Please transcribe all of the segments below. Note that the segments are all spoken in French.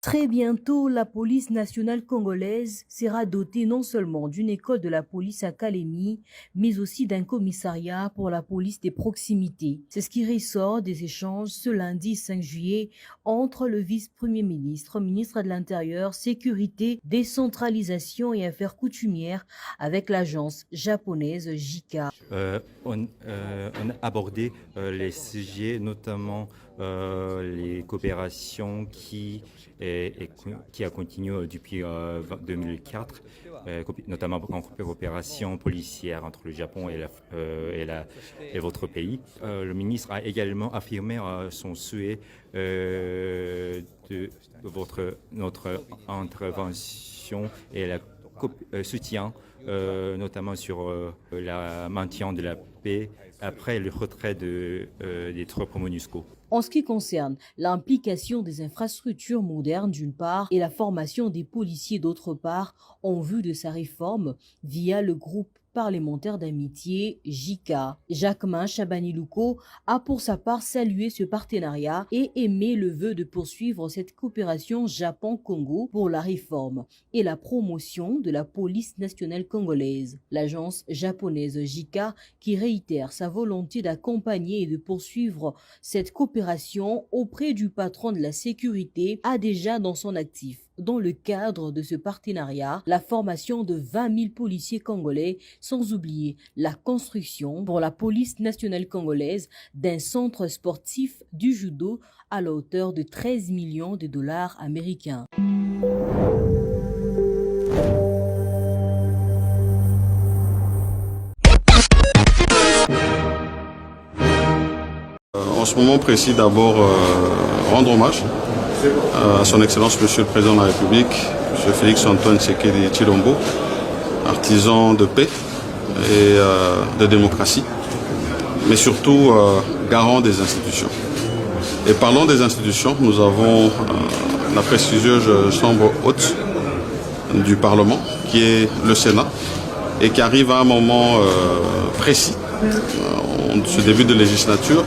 Très bientôt, la police nationale congolaise sera dotée non seulement d'une école de la police académie, mais aussi d'un commissariat pour la police des proximités. C'est ce qui ressort des échanges ce lundi 5 juillet entre le vice-premier ministre, ministre de l'Intérieur, Sécurité, Décentralisation et Affaires coutumières avec l'agence japonaise JICA. On a abordé les sujets, notamment les coopérations qui a continué depuis 2004, notamment en coopération policière entre le Japon et votre pays. Le ministre a également affirmé son souhait de notre intervention et le soutien, notamment sur le maintien de la paix après le retrait des troupes MONUSCO. En ce qui concerne l'implication des infrastructures modernes d'une part et la formation des policiers d'autre part en vue de sa réforme via le groupe parlementaire d'amitié JICA. Jacquemin Chabani-Louko a pour sa part salué ce partenariat et émis le vœu de poursuivre cette coopération Japon-Congo pour la réforme et la promotion de la police nationale congolaise. L'agence japonaise JICA, qui réitère sa volonté d'accompagner et de poursuivre cette coopération auprès du patron de la sécurité, a déjà dans son actif, dans le cadre de ce partenariat, la formation de 20 000 policiers congolais, sans oublier la construction pour la police nationale congolaise d'un centre sportif du judo à la hauteur de 13 millions de dollars américains. En ce moment précis, d'abord rendre hommage à son Excellence Monsieur le Président de la République, Monsieur Félix Antoine Tshisekedi Tshilombo, artisan de paix et de démocratie, mais surtout garant des institutions. Et parlant des institutions, nous avons la prestigieuse chambre haute du Parlement, qui est le Sénat, et qui arrive à un moment précis, ce début de législature,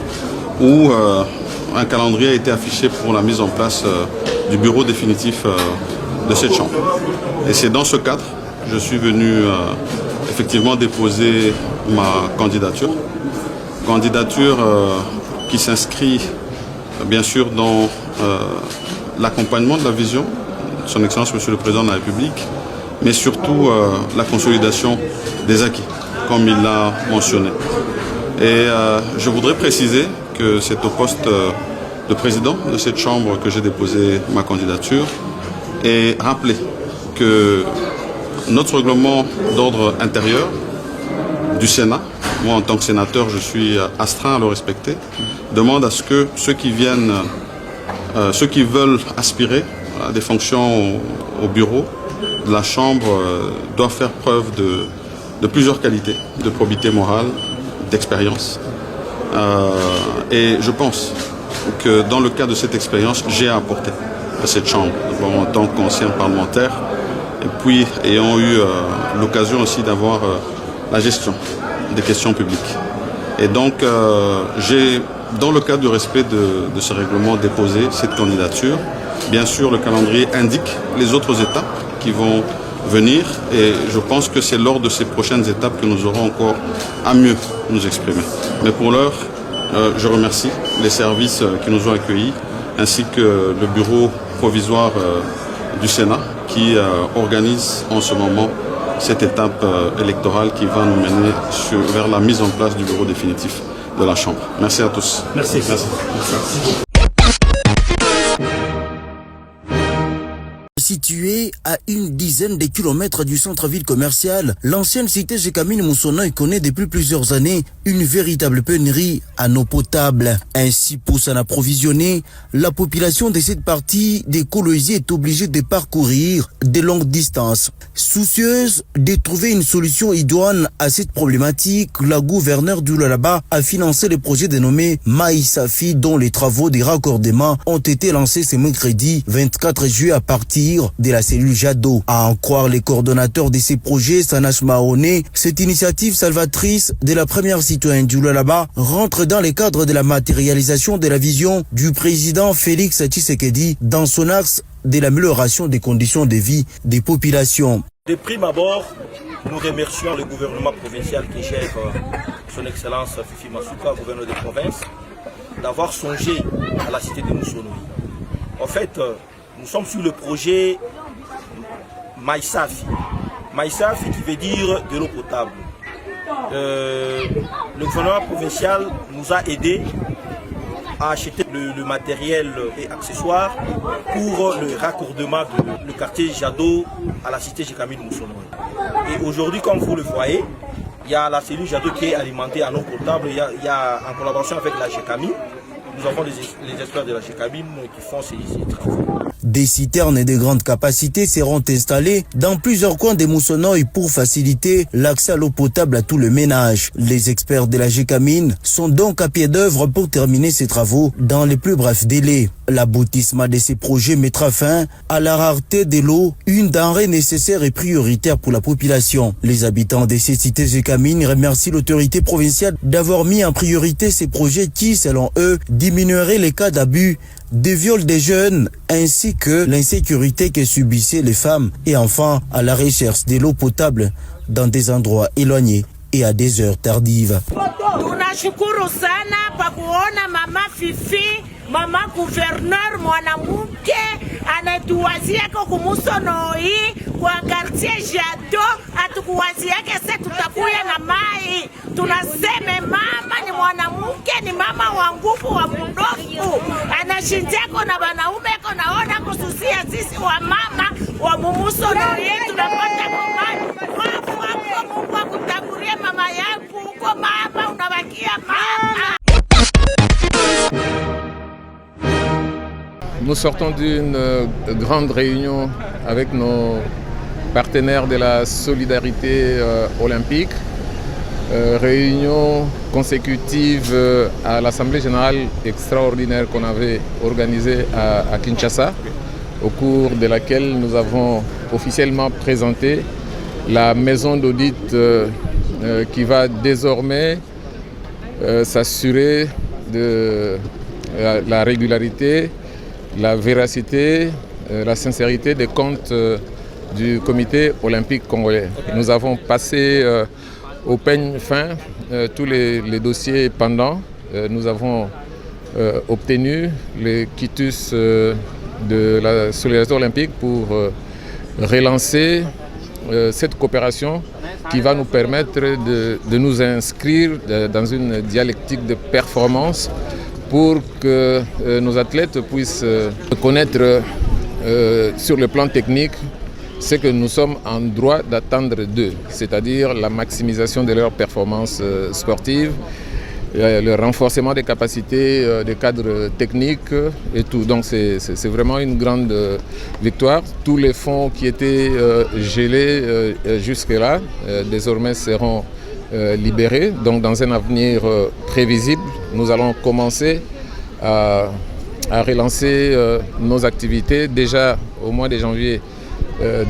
où un calendrier a été affiché pour la mise en place du bureau définitif de cette chambre. Et c'est dans ce cadre que je suis venu effectivement déposer ma candidature. Candidature qui s'inscrit bien sûr dans l'accompagnement de la vision de son Excellence Monsieur le Président de la République, mais surtout la consolidation des acquis, comme il l'a mentionné. Et je voudrais préciser que c'est au poste de président de cette chambre que j'ai déposé ma candidature et rappeler que notre règlement d'ordre intérieur du Sénat, moi en tant que sénateur je suis astreint à le respecter, demande à ce que ceux qui veulent aspirer à des fonctions au bureau de la chambre doivent faire preuve de plusieurs qualités, de probité morale, d'expérience. Et je pense que dans le cadre de cette expérience, j'ai apporté à cette chambre, en tant qu'ancien parlementaire, et puis ayant eu l'occasion aussi d'avoir la gestion des questions publiques. Et donc, j'ai, dans le cadre du respect de ce règlement, déposé cette candidature. Bien sûr, le calendrier indique les autres étapes qui vont venir, et je pense que c'est lors de ces prochaines étapes que nous aurons encore à mieux nous exprimer. Mais pour l'heure, je remercie les services qui nous ont accueillis, ainsi que le bureau provisoire du Sénat qui organise en ce moment cette étape électorale qui va nous mener vers la mise en place du bureau définitif de la Chambre. Merci à tous. Merci. Merci. Située à une dizaine de kilomètres du centre-ville commercial, l'ancienne cité Jekamine Moussonoy connaît depuis plusieurs années une véritable pénurie en eau potable. Ainsi, pour s'en approvisionner, la population de cette partie des Colosie est obligée de parcourir de longues distances. Soucieuse de trouver une solution idoine à cette problématique, la gouverneure du Lualaba a financé le projet dénommé Maïsafi, dont les travaux de raccordement ont été lancés ce mercredi 24 juillet à partir de la cellule Jado. À en croire les coordonnateurs de ces projets, Sanash Mahone, cette initiative salvatrice de la première citoyenne du Lualaba rentre dans le cadre de la matérialisation de la vision du président Félix Tshisekedi dans son axe de l'amélioration des conditions de vie des populations. De prime abord, nous remercions le gouvernement provincial qui gère son Excellence Fifi Masuka, gouverneur de province, d'avoir songé à la cité de Moussonoï. En fait, nous sommes sur le projet Maïsafi. Maïsafi qui veut dire de l'eau potable. Le gouvernement provincial nous a aidés à acheter le matériel et accessoires pour le raccordement du quartier Jado à la cité Jekamine Moussonoï. Et aujourd'hui, comme vous le voyez, il y a la cellule Jado qui est alimentée en eau potable. Il y a en collaboration avec la Jekamine. Nous avons les experts de la Jekamine qui font ces travaux. Des citernes de grande capacité seront installées dans plusieurs coins de Moussonoï pour faciliter l'accès à l'eau potable à tout le ménage. Les experts de la Jekamine sont donc à pied d'œuvre pour terminer ces travaux dans les plus brefs délais. L'aboutissement de ces projets mettra fin à la rareté de l'eau, une denrée nécessaire et prioritaire pour la population. Les habitants de ces cités Jekamine remercient l'autorité provinciale d'avoir mis en priorité ces projets qui, selon eux, diminueraient les cas d'abus, de viol des jeunes, ainsi que l'insécurité que subissaient les femmes et enfants à la recherche de l'eau potable dans des endroits éloignés et à des heures tardives. Tunashukuru sana kwa kuona mama Fifi, mama gouverneur mwanamke anatuwazia kwa Moussonoï kwa quartier Jado, atukuwazia kese tutakuya na mai. Tunaseme mama ni mwanamke, ni mama wa nguvu wa mdofu, anashinjeko na wanaume naona kususia sisi wa mama wa Moussonoï tunapata komai kwa Mungu akutangulie mama yangu huko mama, unabakia mama. Nous sortons d'une grande réunion avec nos partenaires de la solidarité olympique. Réunion consécutive à l'Assemblée générale extraordinaire qu'on avait organisée à Kinshasa, au cours de laquelle nous avons officiellement présenté la maison d'audit qui va désormais s'assurer de la régularité, la véracité, la sincérité des comptes du comité olympique congolais. Nous avons passé au peigne fin tous les dossiers pendants. Nous avons obtenu les quitus de la solidarité olympique pour relancer cette coopération qui va nous permettre de nous inscrire dans une dialectique de performance pour que nos athlètes puissent connaître sur le plan technique ce que nous sommes en droit d'attendre d'eux, c'est-à-dire la maximisation de leurs performances sportives, le renforcement des capacités des cadres techniques et tout. Donc c'est vraiment une grande victoire. Tous les fonds qui étaient gelés jusque-là, désormais seront libérés. Donc dans un avenir prévisible, nous allons commencer à relancer nos activités. Déjà au mois de janvier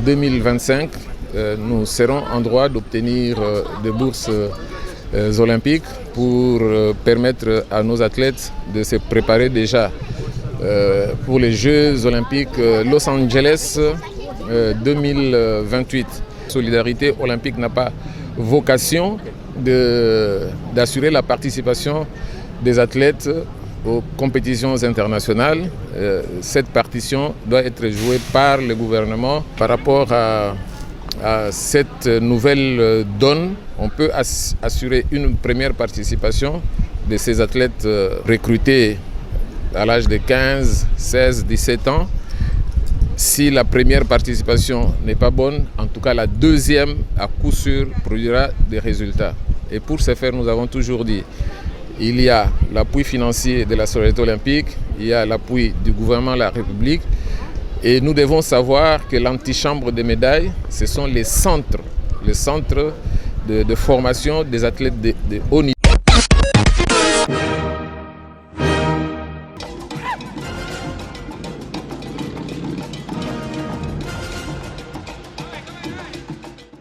2025, nous serons en droit d'obtenir des bourses olympiques pour permettre à nos athlètes de se préparer déjà pour les Jeux olympiques Los Angeles 2028. Solidarité olympique n'a pas vocation d'assurer la participation des athlètes aux compétitions internationales. Cette partition doit être jouée par le gouvernement. Par rapport à cette nouvelle donne, on peut assurer une première participation de ces athlètes recrutés à l'âge de 15, 16, 17 ans. Si la première participation n'est pas bonne, en tout cas la deuxième, à coup sûr, produira des résultats. Et pour ce faire, nous avons toujours dit, il y a l'appui financier de la solidarité olympique, il y a l'appui du gouvernement de la République, et nous devons savoir que l'antichambre des médailles, ce sont les centres de formation des athlètes de haut niveau.